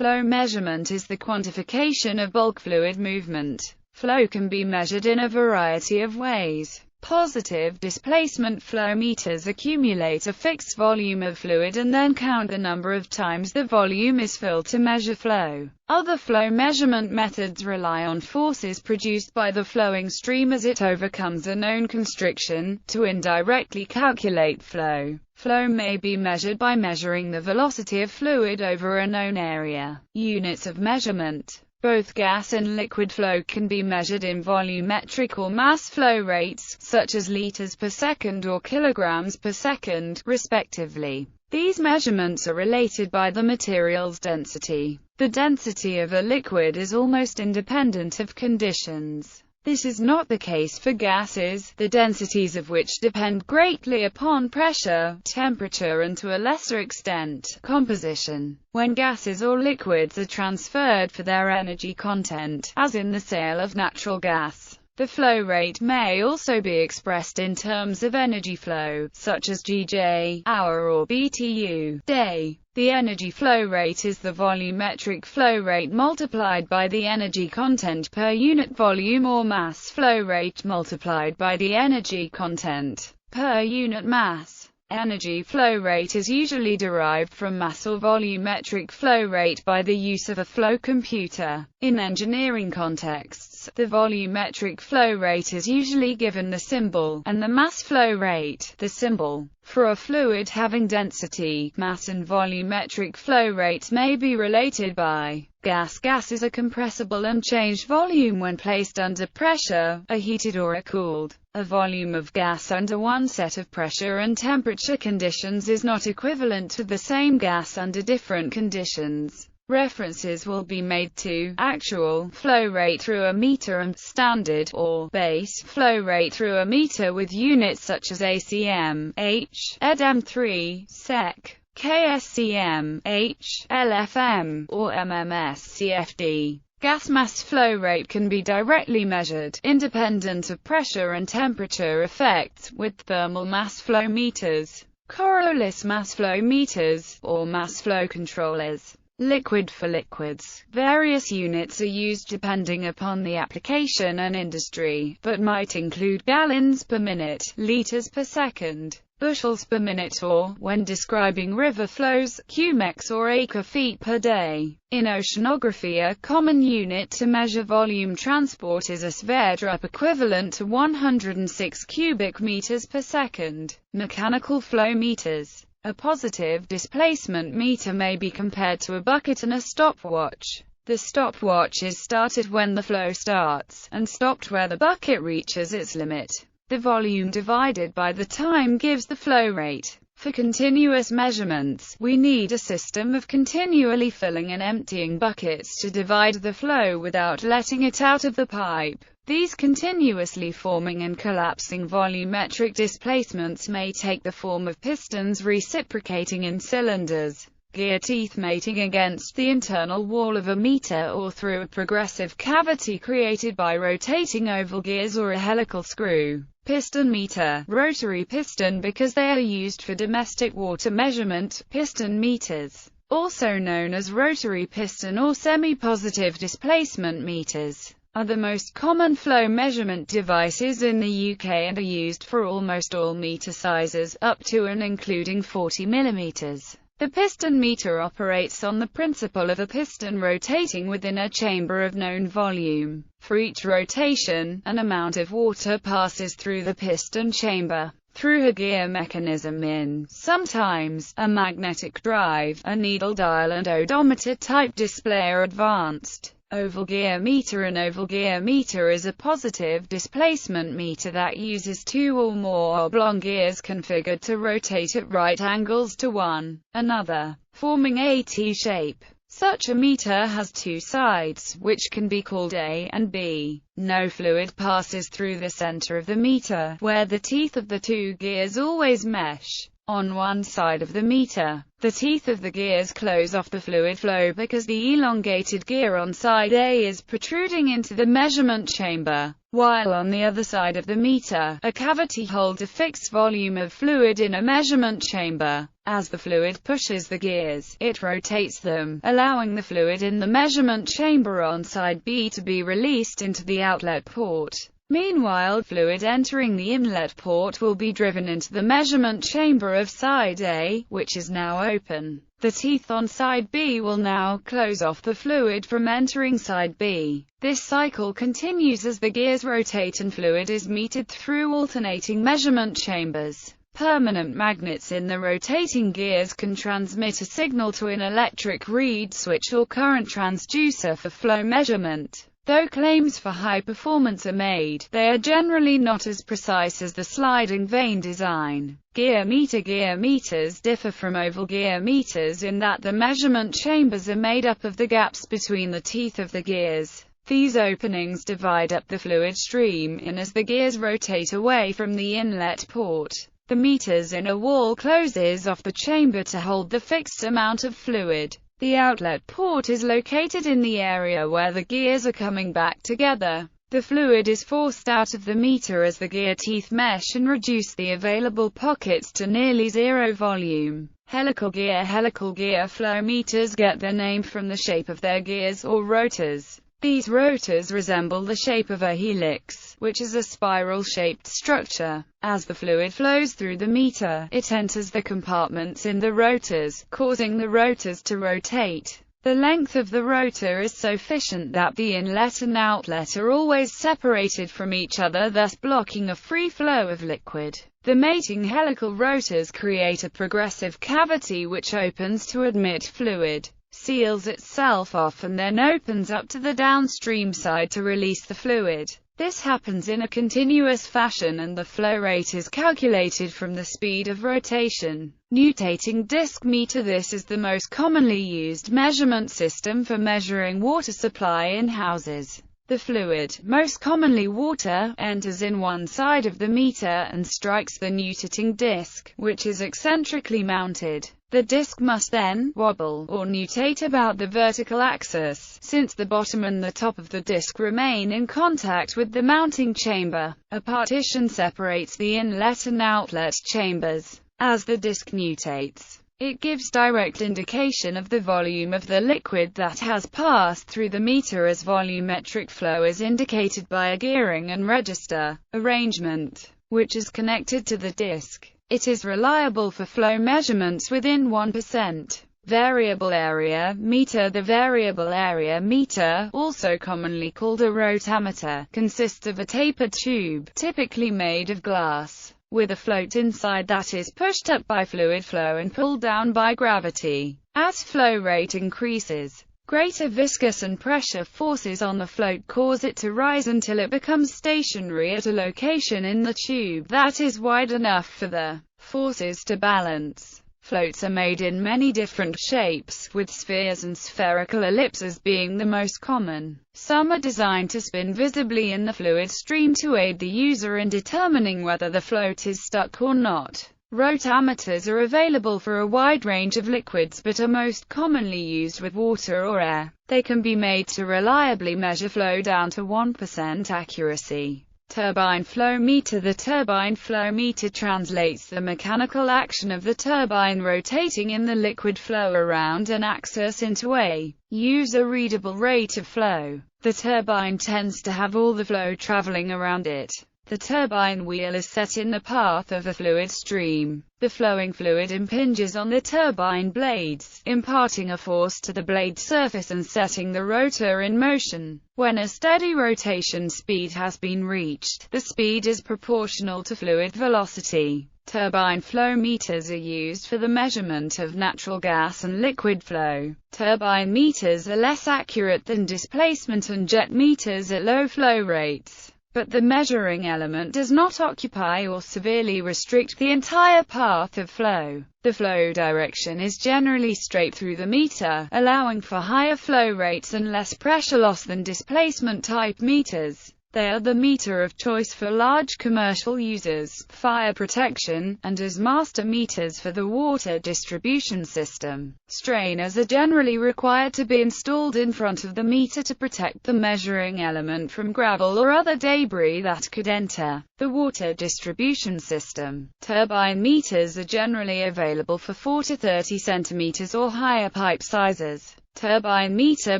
Flow measurement is the quantification of bulk fluid movement. Flow can be measured in a variety of ways. Positive displacement flow meters accumulate a fixed volume of fluid and then count the number of times the volume is filled to measure flow. Other flow measurement methods rely on forces produced by the flowing stream as it overcomes a known constriction, to indirectly calculate flow. Flow may be measured by measuring the velocity of fluid over a known area. Units of measurement. Both gas and liquid flow can be measured in volumetric or mass flow rates, such as liters per second or kilograms per second, respectively. These measurements are related by the material's density. The density of a liquid is almost independent of conditions. This is not the case for gases, the densities of which depend greatly upon pressure, temperature and to a lesser extent, composition. When gases or liquids are transferred for their energy content, as in the sale of natural gas, the flow rate may also be expressed in terms of energy flow, such as GJ, hour or BTU, day. The energy flow rate is the volumetric flow rate multiplied by the energy content per unit volume, or mass flow rate multiplied by the energy content per unit mass. Energy flow rate is usually derived from mass or volumetric flow rate by the use of a flow computer. In engineering contexts, the volumetric flow rate is usually given the symbol, and the mass flow rate, the symbol. For a fluid having density, mass and volumetric flow rates may be related by gas. Gas is a compressible unchanged volume when placed under pressure, a heated or a cooled. A volume of gas under one set of pressure and temperature conditions is not equivalent to the same gas under different conditions. References will be made to actual flow rate through a meter and standard or base flow rate through a meter with units such as ACM, H, EDM3, SEC, KSCM, H, LFM, or MMS CFD. Gas mass flow rate can be directly measured, independent of pressure and temperature effects, with thermal mass flow meters, Coriolis mass flow meters, or mass flow controllers. Liquid for liquids. Various units are used depending upon the application and industry, but might include gallons per minute, liters per second, bushels per minute, or, when describing river flows, cumecs or acre-feet per day. In oceanography, a common unit to measure volume transport is a Sverdrup, equivalent to 106 cubic meters per second. Mechanical flow meters. A positive displacement meter may be compared to a bucket and a stopwatch. The stopwatch is started when the flow starts, and stopped where the bucket reaches its limit. The volume divided by the time gives the flow rate. For continuous measurements, we need a system of continually filling and emptying buckets to divide the flow without letting it out of the pipe. These continuously forming and collapsing volumetric displacements may take the form of pistons reciprocating in cylinders, gear teeth mating against the internal wall of a meter, or through a progressive cavity created by rotating oval gears or a helical screw. Piston meter, rotary piston because they are used for domestic water measurement. Piston meters, also known as rotary piston or semi-positive displacement meters, are the most common flow measurement devices in the UK and are used for almost all meter sizes, up to and including 40 mm. The piston meter operates on the principle of a piston rotating within a chamber of known volume. For each rotation, an amount of water passes through the piston chamber, through a gear mechanism in, sometimes, a magnetic drive, a needle dial and odometer type display are advanced. Oval gear meter. An oval gear meter is a positive displacement meter that uses two or more oblong gears configured to rotate at right angles to one another, forming a T-shape. Such a meter has two sides, which can be called A and B. No fluid passes through the center of the meter, where the teeth of the two gears always mesh. On one side of the meter, the teeth of the gears close off the fluid flow because the elongated gear on side A is protruding into the measurement chamber, while on the other side of the meter, a cavity holds a fixed volume of fluid in a measurement chamber. As the fluid pushes the gears, it rotates them, allowing the fluid in the measurement chamber on side B to be released into the outlet port. Meanwhile, fluid entering the inlet port will be driven into the measurement chamber of side A, which is now open. The teeth on side B will now close off the fluid from entering side B. This cycle continues as the gears rotate and fluid is metered through alternating measurement chambers. Permanent magnets in the rotating gears can transmit a signal to an electric reed switch or current transducer for flow measurement. Though claims for high performance are made, they are generally not as precise as the sliding vane design. Gear meters differ from oval gear meters in that the measurement chambers are made up of the gaps between the teeth of the gears. These openings divide up the fluid stream in as the gears rotate away from the inlet port. The meter's inner wall closes off the chamber to hold the fixed amount of fluid. The outlet port is located in the area where the gears are coming back together. The fluid is forced out of the meter as the gear teeth mesh and reduce the available pockets to nearly zero volume. Helical gear flow meters get their name from the shape of their gears or rotors. These rotors resemble the shape of a helix, which is a spiral-shaped structure. As the fluid flows through the meter, it enters the compartments in the rotors, causing the rotors to rotate. The length of the rotor is sufficient that the inlet and outlet are always separated from each other, thus blocking a free flow of liquid. The mating helical rotors create a progressive cavity which opens to admit fluid, seals itself off and then opens up to the downstream side to release the fluid. This happens in a continuous fashion and the flow rate is calculated from the speed of rotation. Tating disc meter. This is the most commonly used measurement system for measuring water supply in houses. The fluid, most commonly water, enters in one side of the meter and strikes the Tating disc, which is eccentrically mounted. The disc must then wobble or nutate about the vertical axis, since the bottom and the top of the disc remain in contact with the mounting chamber. A partition separates the inlet and outlet chambers. As the disc nutates, it gives direct indication of the volume of the liquid that has passed through the meter, as volumetric flow is indicated by a gearing and register arrangement, which is connected to the disc. It is reliable for flow measurements within 1%. Variable area meter. The variable area meter, also commonly called a rotameter, consists of a tapered tube, typically made of glass, with a float inside that is pushed up by fluid flow and pulled down by gravity. As flow rate increases, greater viscous and pressure forces on the float cause it to rise until it becomes stationary at a location in the tube that is wide enough for the forces to balance. Floats are made in many different shapes, with spheres and spherical ellipses being the most common. Some are designed to spin visibly in the fluid stream to aid the user in determining whether the float is stuck or not. Rotameters are available for a wide range of liquids but are most commonly used with water or air. They can be made to reliably measure flow down to 1% accuracy. Turbine flow meter. The turbine flow meter translates the mechanical action of the turbine rotating in the liquid flow around an axis into a user-readable rate of flow. The turbine tends to have all the flow traveling around it. The turbine wheel is set in the path of a fluid stream. The flowing fluid impinges on the turbine blades, imparting a force to the blade surface and setting the rotor in motion. When a steady rotation speed has been reached, the speed is proportional to fluid velocity. Turbine flow meters are used for the measurement of natural gas and liquid flow. Turbine meters are less accurate than displacement and jet meters at low flow rates, but the measuring element does not occupy or severely restrict the entire path of flow. The flow direction is generally straight through the meter, allowing for higher flow rates and less pressure loss than displacement-type meters. They are the meter of choice for large commercial users, fire protection, and as master meters for the water distribution system. Strainers are generally required to be installed in front of the meter to protect the measuring element from gravel or other debris that could enter the water distribution system. Turbine meters are generally available for 4 to 30 centimeters or higher pipe sizes. Turbine meter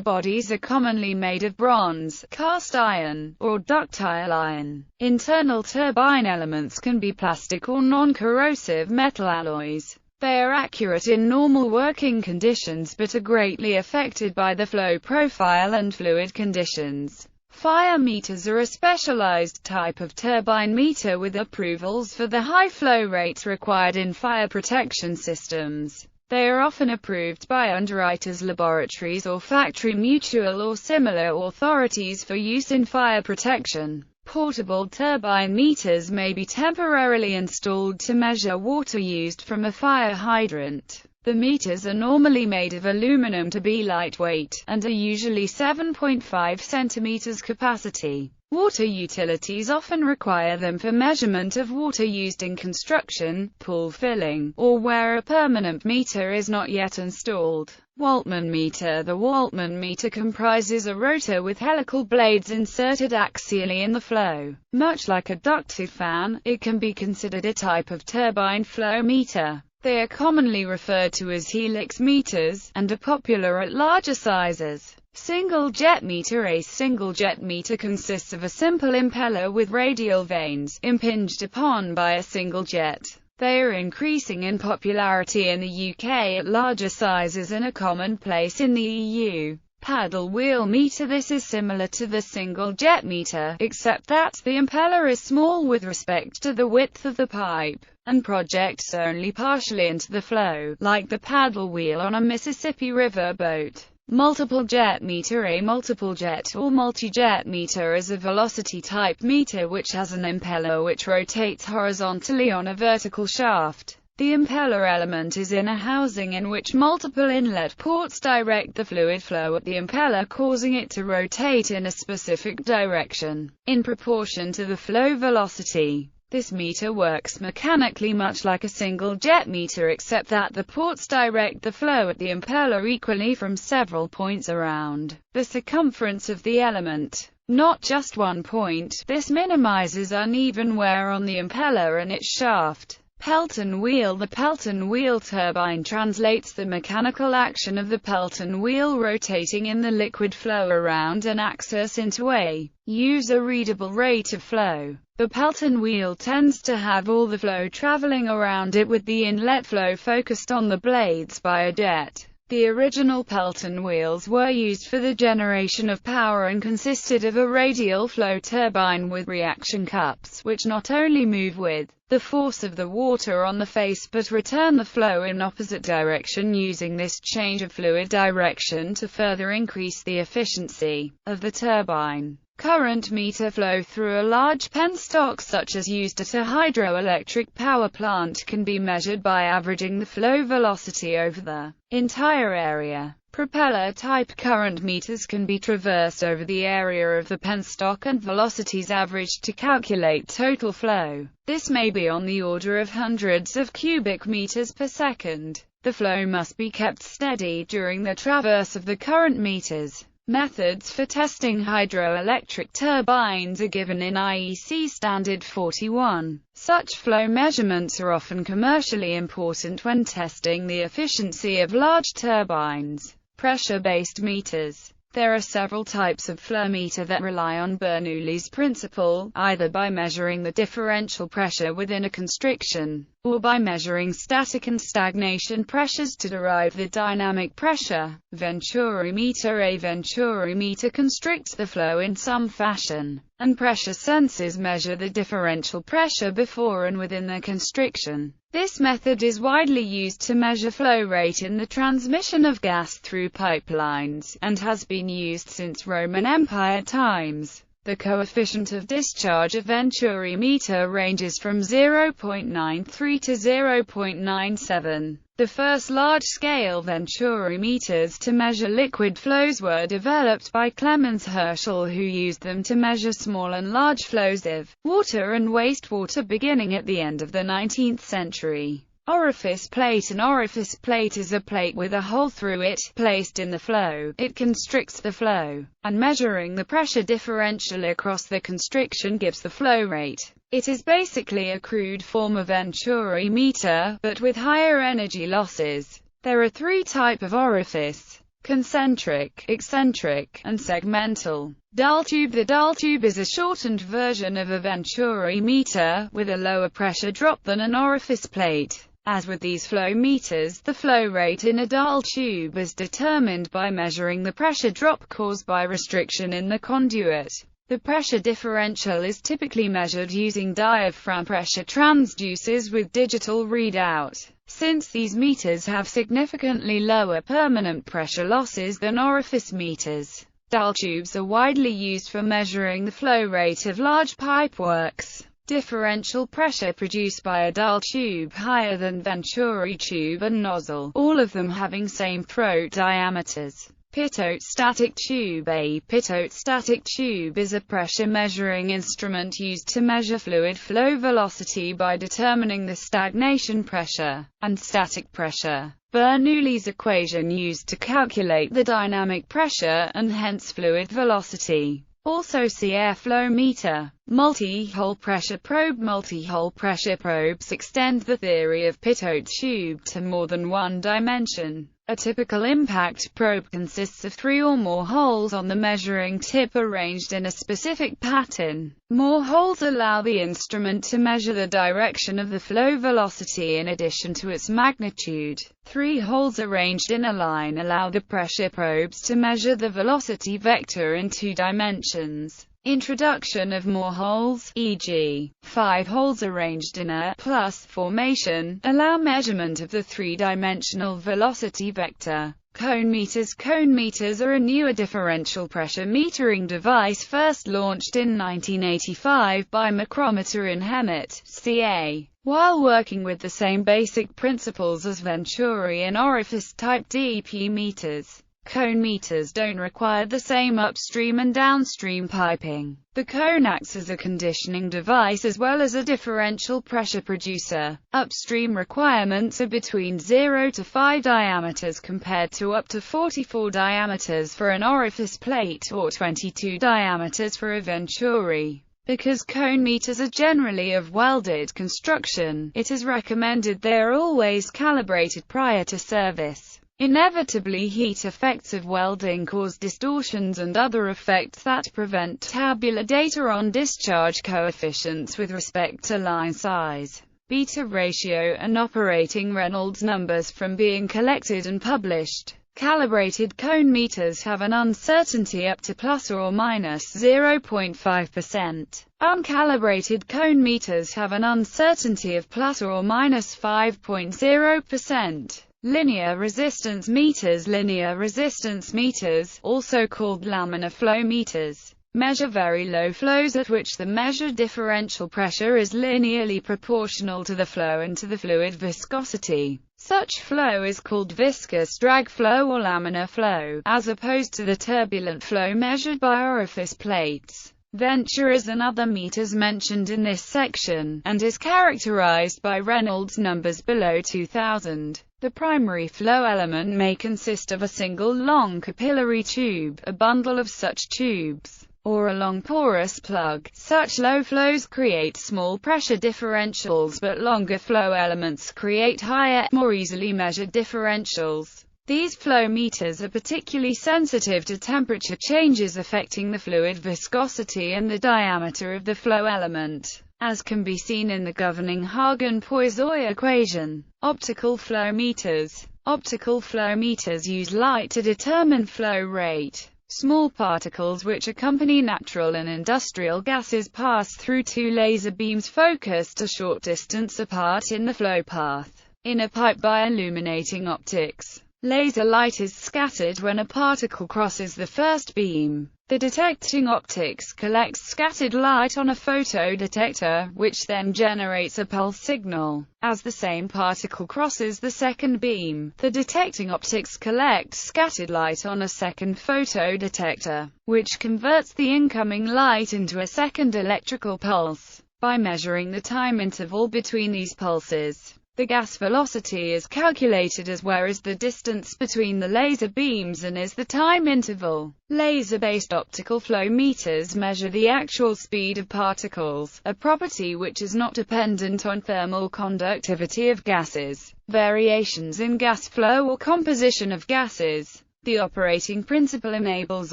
bodies are commonly made of bronze, cast iron, or ductile iron. Internal turbine elements can be plastic or non-corrosive metal alloys. They are accurate in normal working conditions but are greatly affected by the flow profile and fluid conditions. Fire meters are a specialized type of turbine meter with approvals for the high flow rates required in fire protection systems. They are often approved by underwriters' laboratories or factory mutual or similar authorities for use in fire protection. Portable turbine meters may be temporarily installed to measure water used from a fire hydrant. The meters are normally made of aluminum to be lightweight, and are usually 7.5 centimeters capacity. Water utilities often require them for measurement of water used in construction, pool filling, or where a permanent meter is not yet installed. Waltman meter. The Waltman meter comprises a rotor with helical blades inserted axially in the flow. Much like a ducted fan, it can be considered a type of turbine flow meter. They are commonly referred to as helix meters, and are popular at larger sizes. Single jet meter. A single jet meter consists of a simple impeller with radial vanes, impinged upon by a single jet. They are increasing in popularity in the UK at larger sizes and are commonplace in the EU. Paddle wheel meter. This is similar to the single jet meter, except that the impeller is small with respect to the width of the pipe, and projects only partially into the flow, like the paddle wheel on a Mississippi River boat. Multiple jet meter. A multiple jet or multi-jet meter is a velocity-type meter which has an impeller which rotates horizontally on a vertical shaft. The impeller element is in a housing in which multiple inlet ports direct the fluid flow at the impeller, causing it to rotate in a specific direction, in proportion to the flow velocity. This meter works mechanically much like a single jet meter, except that the ports direct the flow at the impeller equally from several points around the circumference of the element, not just one point. This minimizes uneven wear on the impeller and its shaft. Pelton wheel. The Pelton wheel turbine translates the mechanical action of the Pelton wheel rotating in the liquid flow around an axis into a user-readable rate of flow. The Pelton wheel tends to have all the flow traveling around it with the inlet flow focused on the blades by a jet. The original Pelton wheels were used for the generation of power and consisted of a radial flow turbine with reaction cups, which not only move with the force of the water on the face but return the flow in opposite direction, using this change of fluid direction to further increase the efficiency of the turbine. Current meter. Flow through a large penstock such as used at a hydroelectric power plant can be measured by averaging the flow velocity over the entire area. Propeller-type current meters can be traversed over the area of the penstock and velocities averaged to calculate total flow. This may be on the order of hundreds of cubic meters per second. The flow must be kept steady during the traverse of the current meters. Methods for testing hydroelectric turbines are given in IEC Standard 41. Such flow measurements are often commercially important when testing the efficiency of large turbines. Pressure-based meters. There are several types of flow meter that rely on Bernoulli's principle, either by measuring the differential pressure within a constriction, or by measuring static and stagnation pressures to derive the dynamic pressure. Venturi meter. A Venturi meter constricts the flow in some fashion, and pressure sensors measure the differential pressure before and within the constriction. This method is widely used to measure flow rate in the transmission of gas through pipelines, and has been used since Roman Empire times. The coefficient of discharge of Venturi meter ranges from 0.93 to 0.97. The first large-scale Venturi meters to measure liquid flows were developed by Clemens Herschel, who used them to measure small and large flows of water and wastewater beginning at the end of the 19th century. Orifice plate. An orifice plate is a plate with a hole through it, placed in the flow. It constricts the flow, and measuring the pressure differential across the constriction gives the flow rate. It is basically a crude form of Venturi meter, but with higher energy losses. There are three types of orifice: concentric, eccentric, and segmental. Dull tube. The dull tube is a shortened version of a Venturi meter, with a lower pressure drop than an orifice plate. As with these flow meters, the flow rate in a dull tube is determined by measuring the pressure drop caused by restriction in the conduit. The pressure differential is typically measured using diaphragm pressure transducers with digital readout. Since these meters have significantly lower permanent pressure losses than orifice meters, dull tubes are widely used for measuring the flow rate of large pipeworks. Differential pressure produced by a dull tube higher than Venturi tube and nozzle, all of them having same throat diameters. Pitot static tube. A pitot static tube is a pressure measuring instrument used to measure fluid flow velocity by determining the stagnation pressure and static pressure. Bernoulli's equation used to calculate the dynamic pressure and hence fluid velocity. Also see airflow meter. Multi-hole pressure probe. Multi-hole pressure probes extend the theory of Pitot tube to more than one dimension. A typical impact probe consists of 3 or more holes on the measuring tip arranged in a specific pattern. More holes allow the instrument to measure the direction of the flow velocity in addition to its magnitude. 3 holes arranged in a line allow the pressure probes to measure the velocity vector in 2 dimensions. Introduction of more holes, e.g., 5 holes arranged in a plus formation, allow measurement of the 3-dimensional velocity vector. Cone meters. Cone meters are a newer differential pressure metering device first launched in 1985 by Micrometer in Hemet, CA. While working with the same basic principles as Venturi and orifice-type DP meters, cone meters don't require the same upstream and downstream piping. The cone acts as a conditioning device as well as a differential pressure producer. Upstream requirements are between 0 to 5 diameters compared to up to 44 diameters for an orifice plate or 22 diameters for a Venturi. Because cone meters are generally of welded construction, it is recommended they are always calibrated prior to service. Inevitably, heat effects of welding cause distortions and other effects that prevent tabular data on discharge coefficients with respect to line size, beta ratio, and operating Reynolds numbers from being collected and published. Calibrated cone meters have an uncertainty up to plus or minus 0.5%. Uncalibrated cone meters have an uncertainty of plus or minus 5.0%. Linear resistance meters. Linear resistance meters, also called laminar flow meters, measure very low flows at which the measured differential pressure is linearly proportional to the flow and to the fluid viscosity. Such flow is called viscous drag flow or laminar flow, as opposed to the turbulent flow measured by orifice plates. Venturis and other meters mentioned in this section, and is characterized by Reynolds numbers below 2000. The primary flow element may consist of a single long capillary tube, a bundle of such tubes, or a long porous plug. Such low flows create small pressure differentials, but longer flow elements create higher, more easily measured differentials. These flow meters are particularly sensitive to temperature changes affecting the fluid viscosity and the diameter of the flow element, as can be seen in the governing Hagen-Poiseuille equation. Optical flow meters. Optical flow meters use light to determine flow rate. Small particles which accompany natural and industrial gases pass through 2 laser beams focused a short distance apart in the flow path. In a pipe by illuminating optics, laser light is scattered when a particle crosses the first beam. The detecting optics collects scattered light on a photodetector, which then generates a pulse signal. As the same particle crosses the second beam, the detecting optics collect scattered light on a second photodetector, which converts the incoming light into a second electrical pulse. By measuring the time interval between these pulses, the gas velocity is calculated as where is the distance between the laser beams and is the time interval. Laser-based optical flow meters measure the actual speed of particles, a property which is not dependent on thermal conductivity of gases, variations in gas flow or composition of gases. The operating principle enables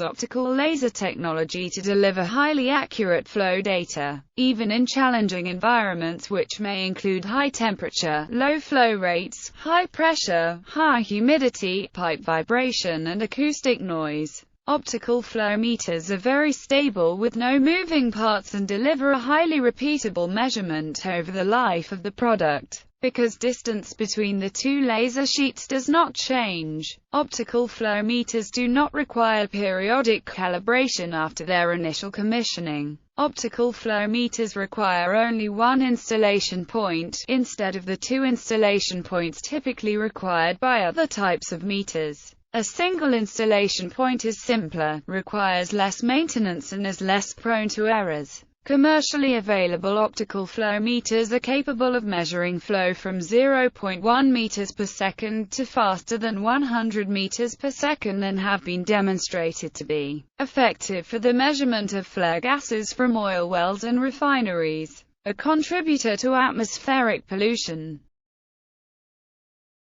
optical laser technology to deliver highly accurate flow data, even in challenging environments which may include high temperature, low flow rates, high pressure, high humidity, pipe vibration and acoustic noise. Optical flow meters are very stable with no moving parts and deliver a highly repeatable measurement over the life of the product. Because distance between the two laser sheets does not change, optical flow meters do not require periodic calibration after their initial commissioning. Optical flow meters require only one installation point, instead of the two installation points typically required by other types of meters. A single installation point is simpler, requires less maintenance and is less prone to errors. Commercially available optical flow meters are capable of measuring flow from 0.1 meters per second to faster than 100 meters per second and have been demonstrated to be effective for the measurement of flare gases from oil wells and refineries, a contributor to atmospheric pollution.